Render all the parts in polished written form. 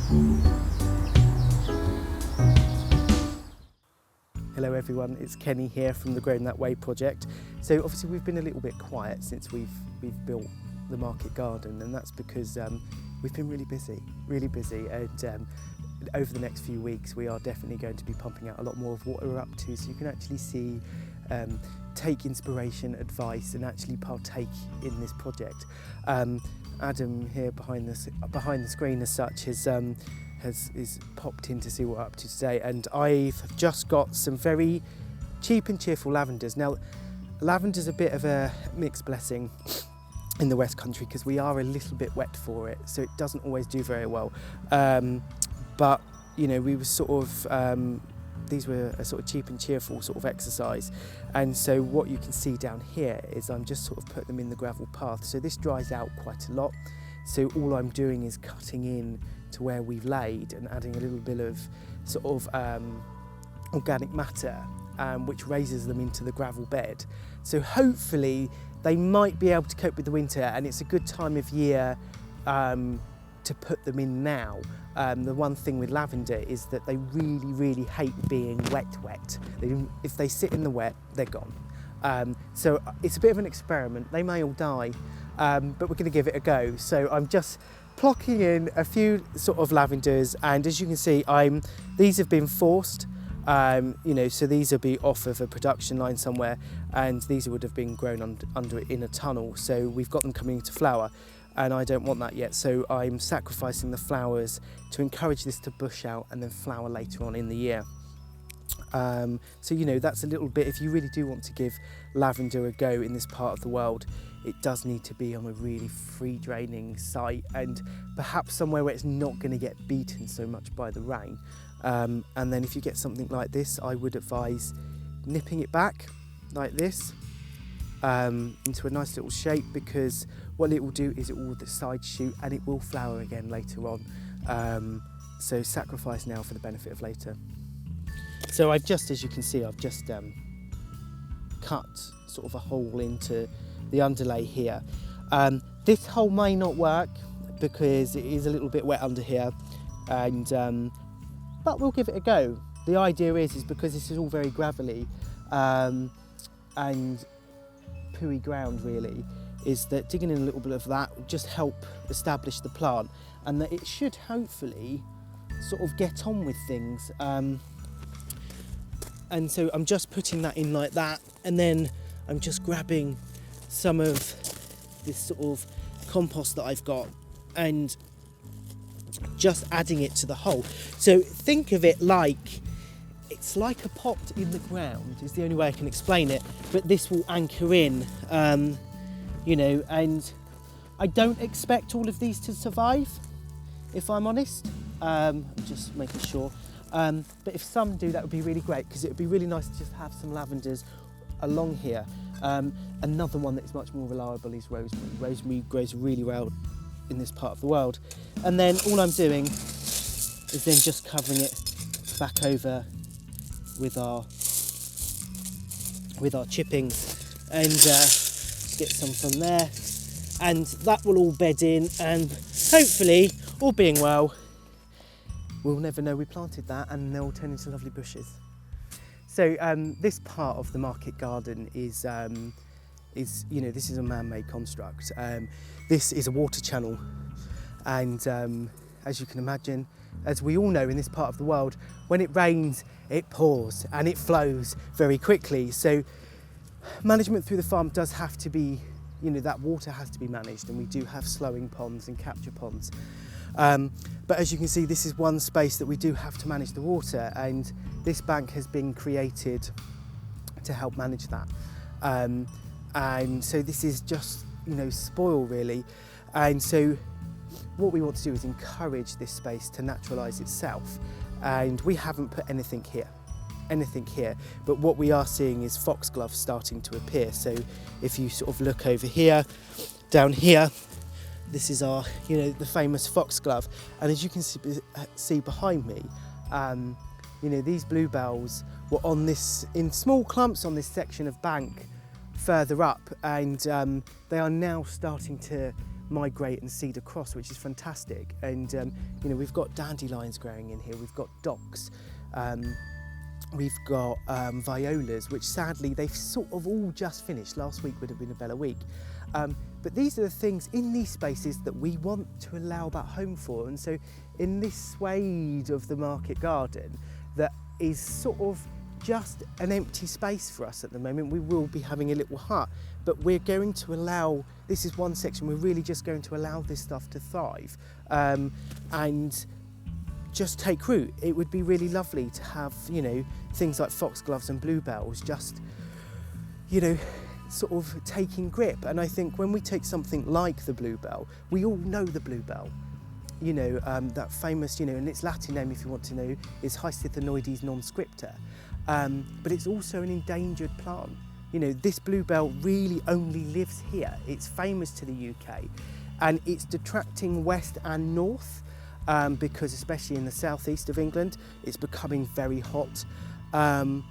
Hello everyone, it's Kenny here from the Grown That Way project. So obviously we've been a little bit quiet since we've built the market garden, and that's because we've been really busy and over the next few weeks we are definitely going to be pumping out a lot more of what we're up to, so you can actually see, take inspiration, advice and actually partake in this project. Adam here behind the screen as such is popped in to see what we're up to today, and I've just got some very cheap and cheerful lavenders. Now, lavender's a bit of a mixed blessing in the West Country because we are a little bit wet for it, so it doesn't always do very well. But you know, we were sort of these were a sort of cheap and cheerful sort of exercise, and so what you can see down here is I'm just sort of put them in the gravel path. So this dries out quite a lot, so all I'm doing is cutting in to where we've laid and adding a little bit of sort of organic matter, which raises them into the gravel bed. So hopefully they might be able to cope with the winter, and it's a good time of year to put them in now. The one thing with lavender is that they really hate being wet. If they sit in the wet, they're gone. So it's a bit of an experiment. They may all die, but we're going to give it a go. So I'm just plocking in a few sort of lavenders, and as you can see, these have been forced. You know, so these will be off of a production line somewhere, and these would have been grown under it in a tunnel. So we've got them coming into flower, and I don't want that yet. So I'm sacrificing the flowers to encourage this to bush out and then flower later on in the year. So you know, that's a little bit, if you really do want to give lavender a go in this part of the world, it does need to be on a really free draining site, and perhaps somewhere where it's not going to get beaten so much by the rain. And then if you get something like this, I would advise nipping it back like this into a nice little shape, because what it will do is it will the side shoot and it will flower again later on. So sacrifice now for the benefit of later. So I've just, as you can see, I've just cut sort of a hole into the underlay here. This hole may not work because it is a little bit wet under here, and but we'll give it a go. The idea is because this is all very gravelly and pooey ground really, is that digging in a little bit of that will just help establish the plant, and that it should hopefully sort of get on with things. And so I'm just putting that in like that, and then I'm just grabbing some of this sort of compost that I've got and just adding it to the hole. So think of it like, it's like a pot in the ground is the only way I can explain it, but this will anchor in, you know, and I don't expect all of these to survive, if I'm honest. I'm just making sure. But if some do, that would be really great, because it would be really nice to just have some lavenders along here. Another one that is much more reliable is rosemary. Rosemary grows really well in this part of the world. And then all I'm doing is then just covering it back over with our chippings, and get some from there. And that will all bed in, and hopefully, all being well, we'll never know we planted that, and they'll turn into lovely bushes. So this part of the market garden is you know, this is a man-made construct. This is a water channel, and as you can imagine, as we all know in this part of the world, when it rains, it pours and it flows very quickly. So management through the farm does have to be, you know, that water has to be managed, and we do have slowing ponds and capture ponds. But as you can see, this is one space that we do have to manage the water, and this bank has been created to help manage that. And so this is just, you know, spoil really. And so what we want to do is encourage this space to naturalise itself. And we haven't put anything here, but what we are seeing is foxglove starting to appear. So if you sort of look over here, down here, this is our, you know, the famous foxglove. And as you can see behind me, you know, these bluebells were on this, in small clumps on this section of bank further up, and they are now starting to migrate and seed across, which is fantastic. And you know, we've got dandelions growing in here, we've got docks, we've got violas, which sadly they've sort of all just finished. Last week would have been a better week. But these are the things in these spaces that we want to allow that home for. And so in this swathe of the market garden that is sort of just an empty space for us at the moment, we will be having a little hut, but we're going to allow, this is one section, we're really just going to allow this stuff to thrive and just take root. It would be really lovely to have, you know, things like foxgloves and bluebells just, you know, sort of taking grip. And I think when we take something like the bluebell, we all know the bluebell, you know, that famous, you know, and its Latin name, if you want to know, is Hysithinoides non-scripta, but it's also an endangered plant. You know, this bluebell really only lives here. It's famous to the UK, and it's detracting west and north because especially in the southeast of England, it's becoming very hot, and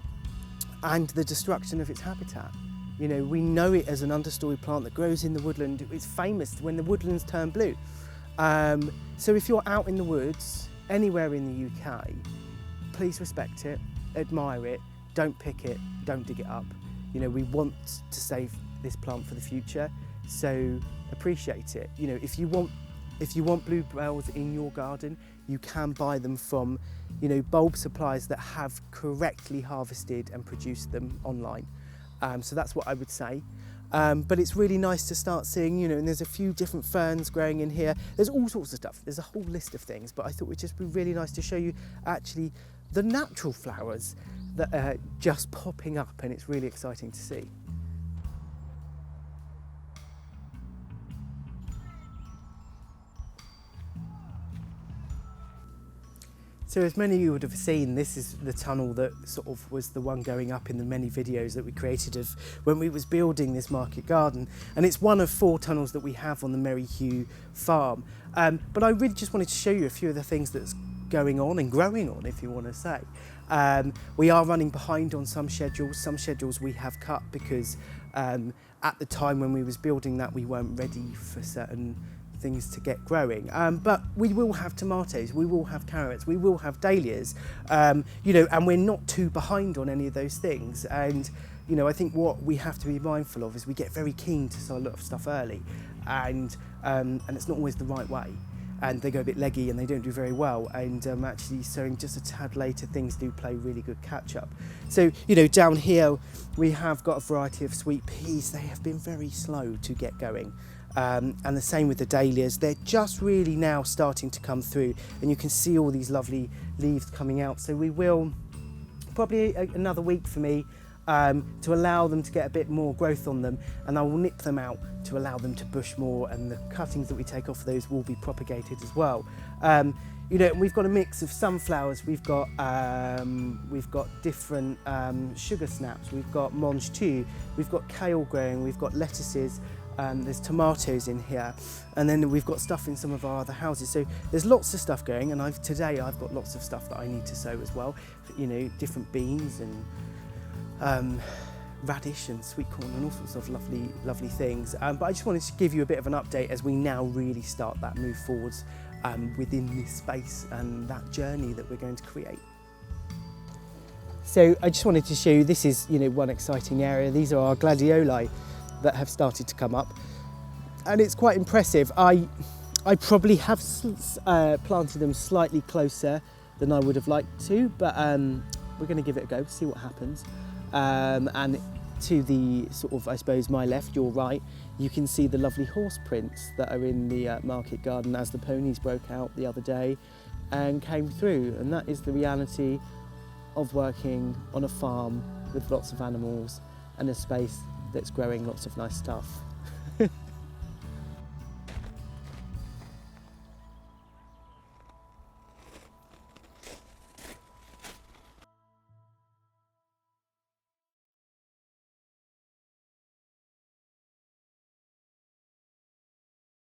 the destruction of its habitat. You know, we know it as an understory plant that grows in the woodland. It's famous when the woodlands turn blue. So if you're out in the woods, anywhere in the UK, please respect it, admire it, don't pick it, don't dig it up. You know, we want to save this plant for the future, so appreciate it. You know, if you want bluebells in your garden, you can buy them from, you know, bulb suppliers that have correctly harvested and produced them online. So that's what I would say. But it's really nice to start seeing, you know, and there's a few different ferns growing in here. There's all sorts of stuff. There's a whole list of things, but I thought it would just be really nice to show you actually the natural flowers that are just popping up, and it's really exciting to see. So as many of you would have seen, this is the tunnel that sort of was the one going up in the many videos that we created of when we was building this market garden. And it's one of 4 tunnels that we have on the Merryhue farm. But I really just wanted to show you a few of the things that's going on and growing on, if you want to say. We are running behind on some schedules we have cut because at the time when we was building that we weren't ready for certain things to get growing, but we will have tomatoes, we will have carrots, we will have dahlias, you know, and we're not too behind on any of those things. And you know, I think what we have to be mindful of is we get very keen to sow a lot of stuff early, and it's not always the right way, and they go a bit leggy and they don't do very well. And actually sowing just a tad later, things do play really good catch up. So you know, down here we have got a variety of sweet peas. They have been very slow to get going. And the same with the dahlias. They're just really now starting to come through, and you can see all these lovely leaves coming out. So we will probably another week for me to allow them to get a bit more growth on them, and I will nip them out to allow them to bush more, and the cuttings that we take off of those will be propagated as well. You know, we've got a mix of sunflowers, we've got different sugar snaps, we've got mange tout, we've got kale growing, we've got lettuces, there's tomatoes in here, and then we've got stuff in some of our other houses. So there's lots of stuff going, and today I've got lots of stuff that I need to sow as well. You know, different beans and radish and sweet corn and all sorts of lovely things. But I just wanted to give you a bit of an update as we now really start that move forwards within this space and that journey that we're going to create. So I just wanted to show you, this is, you know, one exciting area. These are our gladioli that have started to come up, and it's quite impressive. I probably have planted them slightly closer than I would have liked to, but we're going to give it a go, see what happens. And to the sort of, I suppose, my left, your right, you can see the lovely horse prints that are in the market garden as the ponies broke out the other day and came through. And that is the reality of working on a farm with lots of animals and a space that's growing lots of nice stuff.